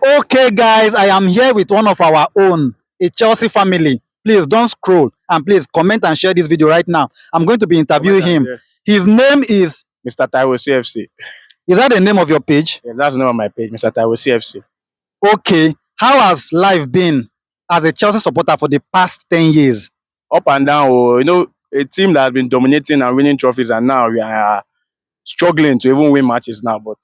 Okay, guys, I am here with one of our own, a Chelsea family. Please don't scroll and please comment and share this video right now. I'm going to be interviewing him. His name is. Mr. Taiwo CFC. Is that the name of your page? Yeah, that's the name of my page, Mr. Taiwo CFC. Okay. How has life been as a Chelsea supporter for the past 10 years? Up and down, a team that has been dominating and winning trophies, and now we are struggling to even win matches now. But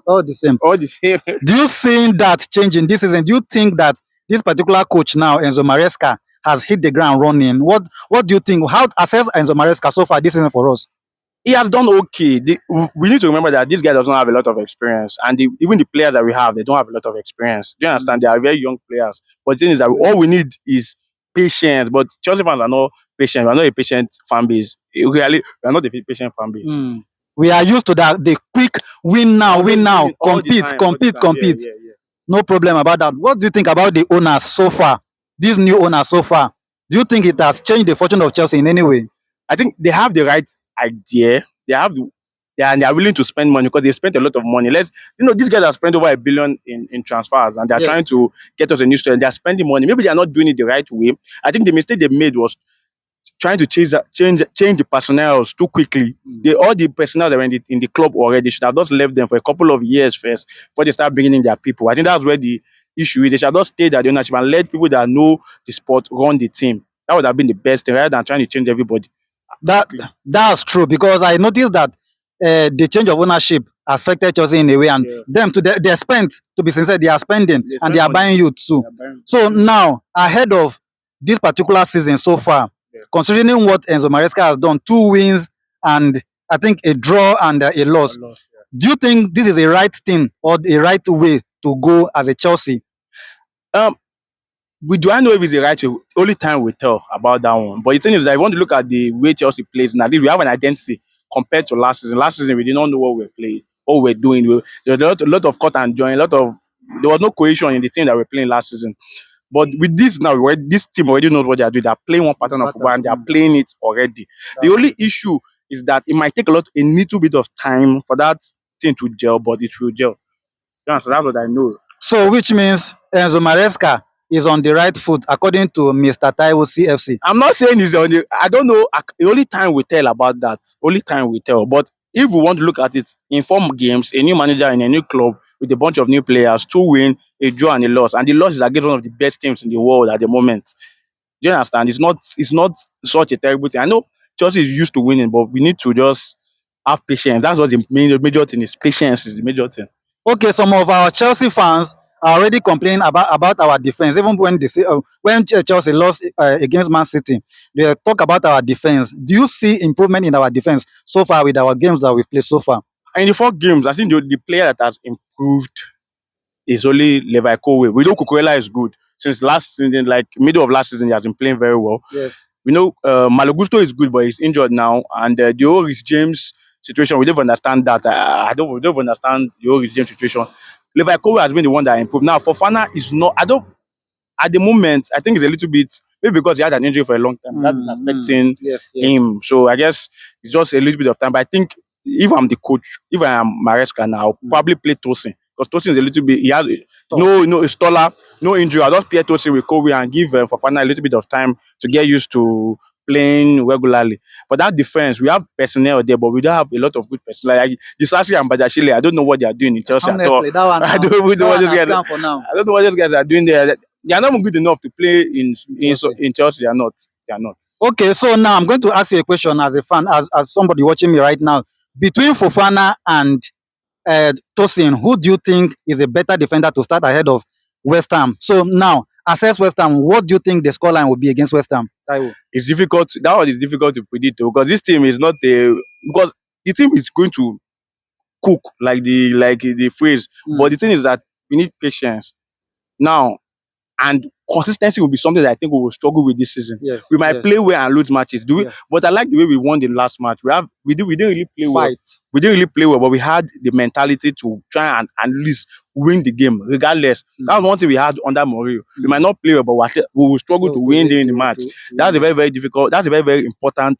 All the same. all the same, Do you see that changing this season? Do you think that this particular coach now, Enzo Maresca, has hit the ground running? What do you think? How assess Enzo Maresca so far this season for us? he has done okay. We need to remember that this guy doesn't have a lot of experience, and even the players that we have, they don't have a lot of experience. Do you understand? They are very young players. But the thing is that all we need is patience. But Chelsea fans are not patient. We are not a patient fan base. Really, we are not a patient fan base. We are used to that. The quick win now, All the compete, time, compete, all the time. compete. Yeah. No problem about that. What do you think about the owners so far? These new owners so far. Do you think it has changed the fortune of Chelsea in any way? I think they have the right idea. They are willing to spend money because they spent a lot of money. These guys have spent over $1 billion in transfers, and they are Yes. trying to get us a new stadium. They are spending money. Maybe they are not doing it the right way. I think the mistake they made was trying to change the personnel too quickly. All the personnel that were in the club already should have just left them for a couple of years first before they start bringing in their people. I think that's where the issue is. They should just stay at the ownership and let people that know the sport run the team. That would have been the best thing rather than trying to change everybody. That's true, because I noticed that the change of ownership affected Chelsea in a way, and Yeah. them too. They spent, to be sincere, they are spending They and spend they are money. buying you too. So now, ahead of this particular season so far, Yeah. considering what Enzo Maresca has done, 2 wins and I think a draw and a loss. Do you think this is a right thing or a right way to go as a Chelsea? Do I know if it's the right way? Only time will tell about that one. But the thing is that if you want to look at the way Chelsea plays now, we have an identity compared to last season. Last season, we did not know what we were playing, what we were doing. There was a lot of cut and join, there was no cohesion in the team that we were playing last season. But with this now, this team already knows what they are doing. They are playing one pattern of football and they are playing it already. The only issue is that it might take a little bit of time for that thing to gel, but it will gel. Yeah, so that's what I know. So, which means Enzo Maresca is on the right foot, according to Mr. Taiwo CFC. I'm not saying it's on the. I don't know. The only time we tell about that. Only time we tell. But if we want to look at it in 4 games, a new manager in a new club with a bunch of new players, 2 wins, a draw and a loss, and the loss is against one of the best teams in the world at the moment. Do you understand? It's not such a terrible thing. I know Chelsea is used to winning, but we need to just have patience. That's what the major thing is. Patience is the major thing. Okay, some of our Chelsea fans are already complaining about our defense. Even when Chelsea lost against Man City, they talk about our defense. Do you see improvement in our defense so far with our games that we've played so far? In the 4 games, I think the player that has improved is only Levi Kowe. We know Cucurella is good. Since last season, like middle of last season, he has been playing very well. Yes. We know Malagusto is good, but he's injured now. And the whole Reece James situation, we don't understand that. We don't understand the whole Reece James situation. Levi Kowe has been the one that improved. Now, Fofana is not. At the moment, I think it's a little bit, maybe because he had an injury for a long time. That's affecting him. So I guess it's just a little bit of time. But I think if I'm the coach, if I am Maresca now, I'll probably play Tosin. Because Tosin is a little bit, he has it's taller, no injury. I'll just play Tosin with Kobe and give Fofana a little bit of time to get used to playing regularly. But that defense, we have personnel there, but we don't have a lot of good personnel. Like Disasi and Bajashile, I don't know what they are doing in Chelsea at all. Honestly, that one. I don't know what those guys are. For now. I don't know what those guys are doing there. They are not even good enough to play in Chelsea. They are not. They are not. Okay, so now I'm going to ask you a question as a fan, as somebody watching me right now. Between Fofana and Tosin, who do you think is a better defender to start ahead of West Ham? So now, assess West Ham. What do you think the scoreline will be against West Ham? Taiwo? It's difficult. That one is difficult to predict because this team is not because the team is going to cook like the phrase. But the thing is that we need patience now, and consistency will be something that I think we will struggle with this season. Yes, we might play well and lose matches. Yes. But I like the way we won the last match. We didn't really play well. We didn't really play well, but we had the mentality to try and at least win the game, regardless. That's one thing we had under Mourinho. We might not play well, but we will struggle to win during the match. That's a very, very difficult. That's a very, very important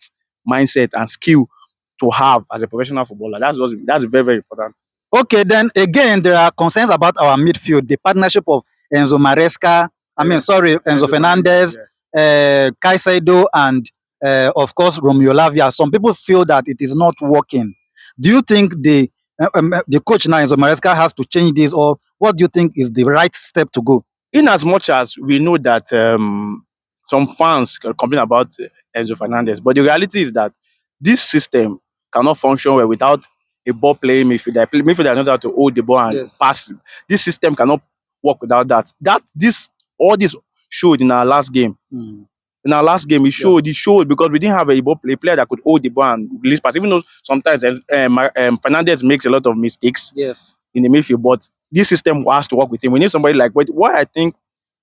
mindset and skill to have as a professional footballer. That's very, very important. Okay, then again, there are concerns about our midfield, the partnership of Enzo Maresca, Yeah. Enzo Enzo Fernandez, Fernandez, yeah. Caicedo, and of course, Romeo Lavia. Some people feel that it is not working. Do you think the coach now, Enzo Maresca, has to change this, or what do you think is the right step to go? In as much as we know that some fans can complain about Enzo Fernandez, but the reality is that this system cannot function well without a ball playing midfielder. Midfielder knows how to hold the ball and Yes. pass. This system cannot work without that. All this showed in our last game. Mm. In our last game, it showed because we didn't have a player that could hold the ball and release pass. Even though sometimes Fernandez makes a lot of mistakes Yes. in the midfield, but this system has to work with him. We need somebody like why I think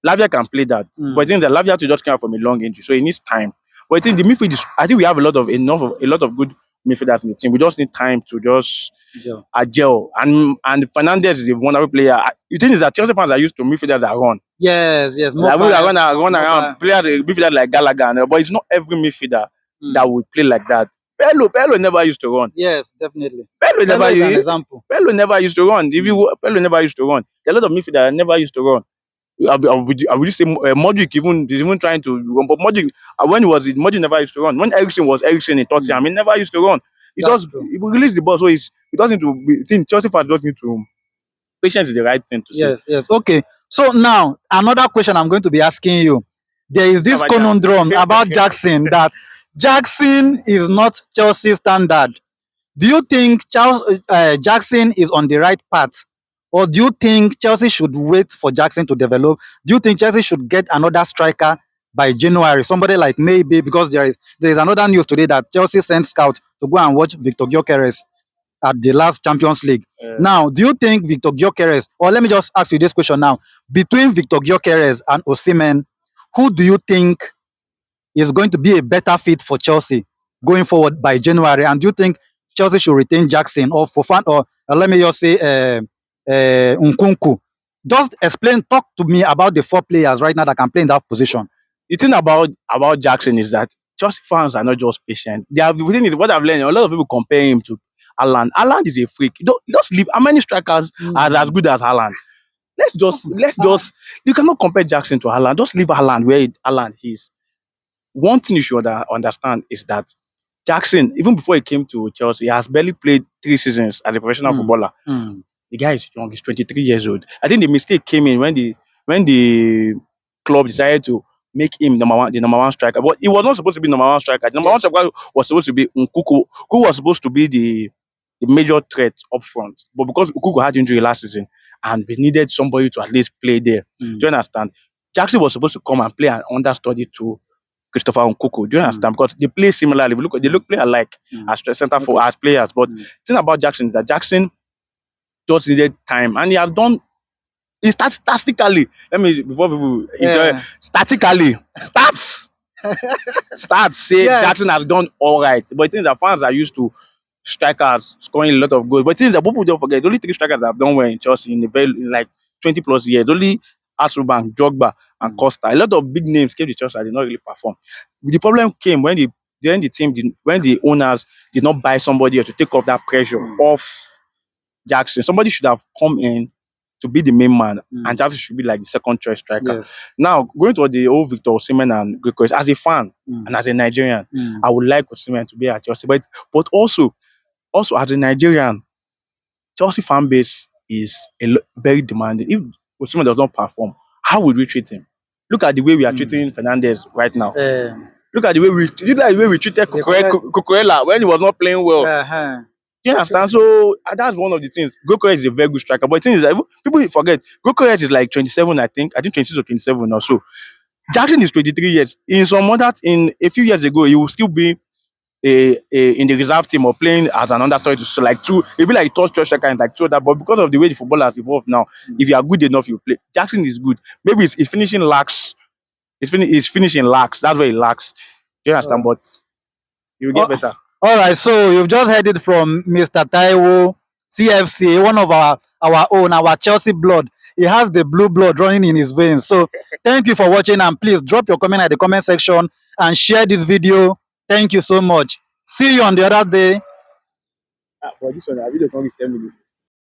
Lavia can play that. But I think that Lavia to just came out from a long injury, so he needs time. But I think the midfield is I think we have a lot of good midfielders in the team. We just need time to just Yeah. gel. And Fernandez is a wonderful player. The thing is that Chelsea fans are used to midfielders that run. Yes. Yes. Like we are run around, Mobile. players midfielders like Gallagher, but it's not every midfielder that would play like that. Bello never used to run. Yes, definitely. Bello Bello never is an u- example. Bello never used to run. Bello never used to run. There are a lot of midfielders that never used to run. I would say Modric even is even trying to run, but Modric Modric never used to run. When Ericsson was Ericsson in Tottenham, he never used to run. That's true. He will release the ball, so he doesn't to be, think Chelsea fans don't need to. Patience is the right thing to say. Yes, yes. Okay. So now another question I'm going to be asking you. There is this Savaja. conundrum about Jackson that Jackson is not Chelsea standard. Do you think Jackson is on the right path? Or do you think Chelsea should wait for Jackson to develop? Do you think Chelsea should get another striker by January? Somebody like maybe because there is another news today that Chelsea sent scouts to go and watch Victor Gyökeres at the last Champions League. Now, do you think Victor Gyökeres, or let me just ask you this question now, between Victor Gyökeres and Osimhen, who do you think is going to be a better fit for Chelsea going forward by January? And do you think Chelsea should retain Jackson or Fofana, or let me just say Nkunku? Just talk to me about the four players right now that can play in that position. The thing about Jackson is that Chelsea fans are not just patient. They have the thing is what I've learned. A lot of people compare him to Haaland. Haaland is a freak. Just leave. How many strikers are as good as Haaland? Let's just. You cannot compare Jackson to Haaland. Just leave Haaland where Haaland is. One thing you should understand is that Jackson, even before he came to Chelsea, he has barely played 3 seasons as a professional footballer. The guy is young. He's 23 years old. I think the mistake came in when the club decided to make him the number one striker. But he was not supposed to be number one striker. The number one striker was supposed to be Nkuku, who was supposed to be the major threat up front. But because Nkuku had injury last season and we needed somebody to at least play there, do you understand? Jackson was supposed to come and play an understudy to Christopher Nkuku. Do you understand? Because they play similarly. They look play alike as center for as players. But the thing about Jackson is that Jackson just needed time, and he has done. He starts statistically. Let me before people statically stats say Jackson has done all right, but it seems that fans are used to strikers scoring a lot of goals. But it seems that people don't forget only 3 strikers that have done well in Chelsea in like 20 plus years. Only Asubank, Drogba, and Costa. A lot of big names came to Chelsea and did not really perform. The problem came when when the owners did not buy somebody else to take off that pressure off Jackson. Somebody should have come in to be the main man, and Jackson should be like the second choice striker. Yes. Now, going to the old Victor Osimhen and Gyökeres, as a fan and as a Nigerian, I would like Osimhen to be at Chelsea, but also as a Nigerian, Chelsea fan base is very demanding. If Osimhen does not perform, how would we treat him? Look at the way we are treating Fernandez right now. Look at the way we treated Cucurella when he was not playing well. Do you understand? So that's one of the things. Gyökeres is a very good striker, but the thing is that people forget Gyökeres is like 27, I think 26 or 27 or so. Jackson is 23 years. In a few years ago, he will still be in the reserve team or playing as an understudy to like two. He'll be like third choice striker and like two of that. But because of the way the football has evolved now, if you are good enough, you play. Jackson is good. Maybe his finishing lacks. His finishing lacks. That's where he lacks. Do you understand? But he will get better. All right, so you've just heard it from Mr. Taiwo, CFC, one of our own, our Chelsea blood. He has the blue blood running in his veins. So thank you for watching, and please drop your comment at the comment section and share this video. Thank you so much. See you on the other day. For this one, I really don't reach 10 minutes.